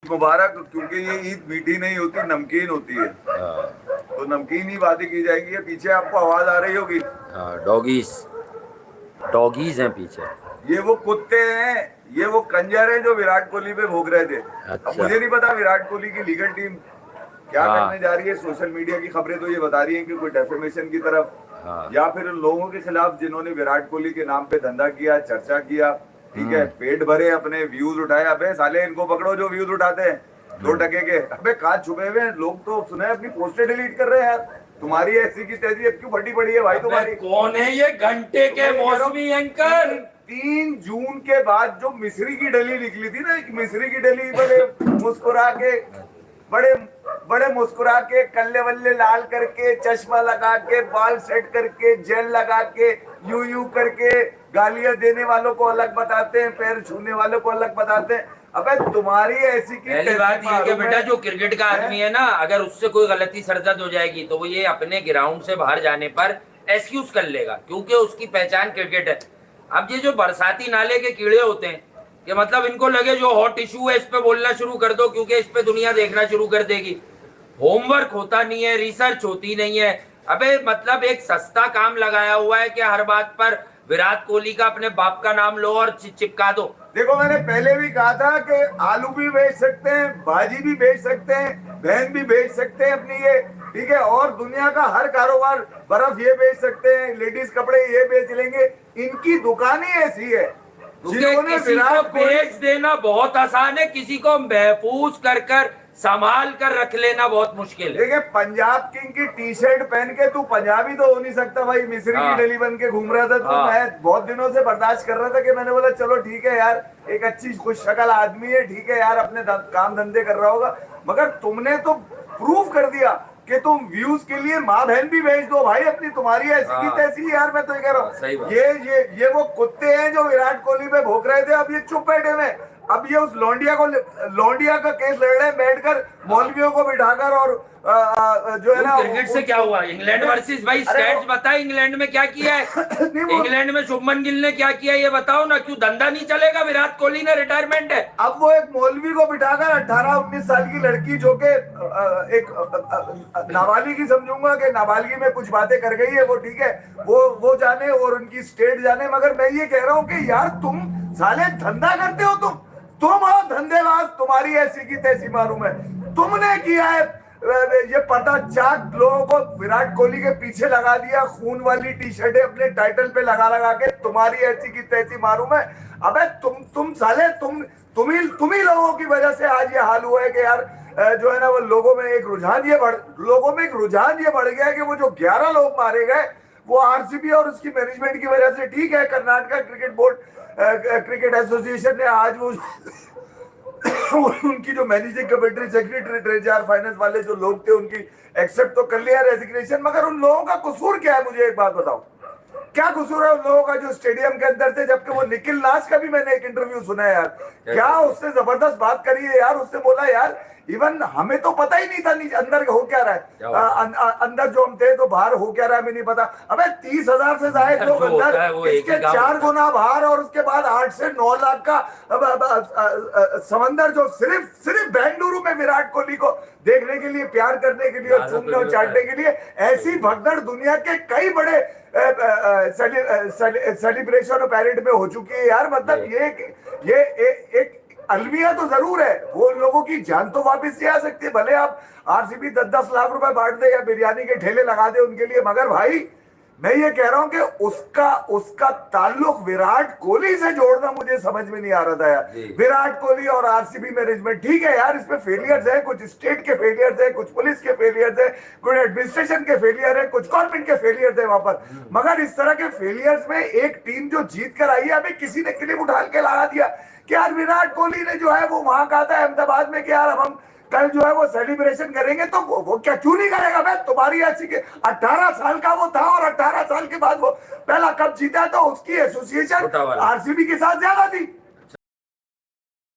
मुबारक, क्योंकि ये ईद मीठी नहीं होती, नमकीन होती है। तो नमकीन ही बातें की जाएंगी। पीछे आपको आवाज आ रही होगी। हाँ, डॉगीज डॉगीज हैं पीछे। ये वो कुत्ते हैं, ये वो कंजर हैं जो विराट कोहली पे भोग रहे थे। अब अच्छा। मुझे नहीं पता विराट कोहली की लीगल टीम क्या करने हाँ जा रही है। सोशल मीडिया की खबरें तो ये बता रही हैं कि कोई डेफेमेशन की तरफ, हाँ। या फिर उन लोगों के खिलाफ जिन्होंने विराट कोहली के नाम पे धंधा किया, चर्चा किया। ठीक है, पेट भरे, अपने व्यूज उठाए। अबे साले इनको पकड़ो जो व्यूज उठाते हैं 2 टके के। अबे कहाँ छुपे हुए हैं लोग, तो सुने अपनी पोस्टें डिलीट कर रहे हैं यार। तुम्हारी ऐसी की तैसी अब क्यों फटी पड़ी है भाई तुम्हारी? कौन है ये घंटे के मौसमी एंकर? 3 जून के बाद जो मिस्री की डली निकली थी ना, एक मिस्री की डली, बड़े मुस्कुरा के, बड़े बड़े मुस्कुरा के, कल्ले वल्ले लाल करके, चश्मा लगा के, बाल सेट करके, जेल लगा के, यू करके, गालियां देने वालों को अलग बताते हैं, पैर छूने वालों को अलग बताते हैं। अबे तुम्हारी ऐसी की पहली बात ये कि बेटा जो क्रिकेट का आदमी है ना, अगर उससे कोई गलती सरजद हो जाएगी तो वो ये अपने ग्राउंड से बाहर जाने पर एक्सक्यूज कर लेगा, क्योंकि उसकी पहचान क्रिकेट है। अब ये जो बरसाती नाले के कीड़े होते हैं कि मतलब इनको लगे जो हॉट इशू है इस पे बोलना शुरू कर दो, क्योंकि इस पे दुनिया देखना शुरू कर देगी। होमवर्क होता नहीं है, रिसर्च होती नहीं है। अबे मतलब एक सस्ता काम लगाया हुआ है कि हर बात पर विराट कोहली का अपने बाप का नाम लो और चिपका दो। देखो, मैंने पहले भी कहा था कि आलू भी बेच सकते हैं, भाजी भी बेच सकते हैं, बहन भी बेच सकते हैं अपनी ये। ठीक है, और दुनिया का हर कारोबार, बर्फ ये बेच सकते हैं, लेडीज कपड़े ये बेच लेंगे। इनकी दुकान ही ऐसी है। जिन्होंने किसी को बेच देना बहुत आसान है, किसी को महफूज कर कर संभाल कर रख लेना बहुत मुश्किल है। देखिए, पंजाब किंग की टी शर्ट पहन के तू पंजाबी तो हो नहीं सकता भाई। मिस्री की डली बन के घूम रहा था तो मैं बहुत दिनों से बर्दाश्त कर रहा था कि मैंने बोला चलो ठीक है यार, एक अच्छी खुश शक्ल आदमी है, ठीक है यार, अपने काम धंधे कर रहा होगा। मगर तुमने तो प्रूफ कर दिया कि तुम व्यूज के लिए माँ बहन भी भेज दो भाई अपनी। तुम्हारी ऐसी की तैसी यार, मैं तो ये कह रहा हूँ। ये वो कुत्ते हैं जो विराट कोहली पे भोंक रहे थे, अब ये चुप बैठे हुए। अब ये उस लौंडिया का केस लड़ रहे हैं बैठकर, मौलवियों को बिठाकर। और जो है ना, क्रिकेट से क्या हुआ? इंग्लैंड वर्सेस भाई स्टैट्स बता, इंग्लैंड में क्या किया है? इंग्लैंड में शुभमन गिल ने क्या किया ये बताओ ना। क्यों धंधा नहीं चलेगा? विराट कोहली ने रिटायरमेंट है। अब वो एक मौलवी को बिठाकर 18-19 साल की लड़की, जो के एक नाबालिग ही समझूंगा कि नाबालिगी में कुछ बातें कर गई है वो, ठीक है, वो जाने और उनकी स्टेट जाने। मगर मैं ये कह रहा हूँ कि यार तुम साले धंधा करते हो, तुम हो धंधेबाज। तुम्हारी ऐसी की तैसी मालूम है। तुमने किया है ये पता चाक लोगों को विराट कोहली के पीछे लगा दिया, खून वाली टी शर्टें अपने टाइटल पे लगा के। तुम्हारी ऐसी की तैसी मालूम है। अबे तुम साले तुम ही लोगों की वजह से आज ये हाल हुआ है कि यार जो है ना, वो लोगों में एक रुझान ये बढ़ गया है कि वो जो 11 लोग मारे गए वो आरसीबी और उसकी मैनेजमेंट की वजह से। ठीक है, Karnataka cricket board, cricket association ने आज वो उनकी जो managing committee secretary, treasure, finance वाले जो लोग थे, उनकी एक्सेप्ट तो कर लिया रेजिग्नेशन। मगर उन लोगों का कसूर क्या है? मुझे एक बात बताओ, क्या कसूर है उन लोगों का जो स्टेडियम के अंदर थे? जबकि वो निखिल नास का भी मैंने एक इंटरव्यू सुना है यार, क्या उससे जबरदस्त बात करी है यार। उससे बोला यार, इवन हमें तो पता ही नहीं था अंदर हो क्या रहा है। अंदर जो हम थे तो बाहर हो क्या रहा है हमें नहीं पता। अबे 30,000 से ज्यादा लोग अंदर, इसके 4 गुना बाहर, और उसके बाद 8 से 9 लाख का समंदर जो सिर्फ बेंगलुरु में विराट कोहली को देखने के लिए, प्यार करने के लिए, चूमने और चाटने के लिए। ऐसी भगदड़ दुनिया के कई बड़े सेलिब्रेशन और पैरेड में हो चुकी है यार। मतलब ये एक अलविया तो जरूर है। वो लोगों की जान तो वापस नहीं आ सकती, भले आप आरसीबी 10-10 लाख रुपए बांट दे या बिरयानी के ठेले लगा दे उनके लिए। मगर भाई मैं ये कह रहा हूं कि उसका ताल्लुक विराट कोहली से जोड़ना मुझे समझ में नहीं आ रहा था यार। विराट कोहली और आरसीबी मैनेजमेंट, ठीक है यार, इसमें फेलियर्स है, कुछ स्टेट के फेलियर्स है, कुछ पुलिस के फेलियर्स है, कुछ एडमिनिस्ट्रेशन के फेलियर है, कुछ गवर्नमेंट के फेलियर्स है वहां पर। मगर इस तरह के फेलियर्स में एक टीम जो जीत कर आई है, अभी किसी ने क्लिप उठा के लगा दिया कि यार विराट कोहली ने जो है वो वहां कहा था अहमदाबाद में कि यार हम कल जो है वो सेलिब्रेशन करेंगे। तो वो क्या क्यों नहीं करेगा? भाई तुम्हारी ऐसी के 18 साल का वो था और 18 साल के बाद वो पहला कप जीता, तो उसकी एसोसिएशन आरसीबी के साथ ज्यादा थी।